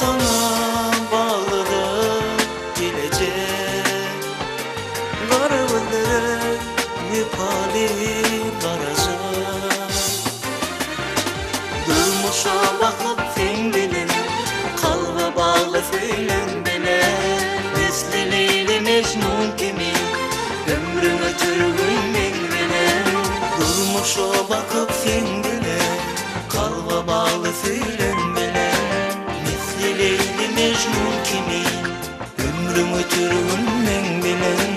Sana bağladım gelecek Varamadı hep halim varacak Durmuşa bakıp sen benim Kalbe bağlı söylen bile Misli Leyli Mecnun kimi Ömrüm ötürgün ben bile Durmuşa bakıp sen benim Kalbe bağlı söylen bile Leyli Mecnun kimi ömrüm ötüründen bilen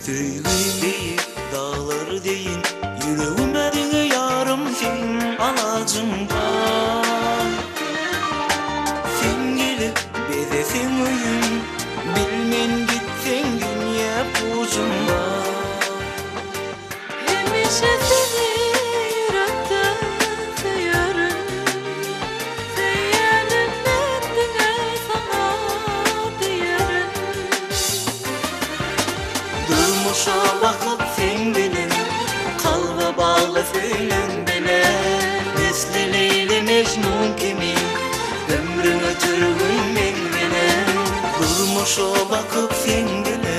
Söyle deyip dağları deyin Yüreğime dine yarım sen alacımdan Sen gelip bezesin oyun Bilmen gitsen dünya bucumdan Hemşe seni yürekte sayarım Seyyarın kendine sana diyerim Durmuşa bakıp sen bilin Kalbe bağlı söylen bile Misli Leyli Mecnun kimi Ömrün ötürgün ben bile Durmuşa bakıp sen bilin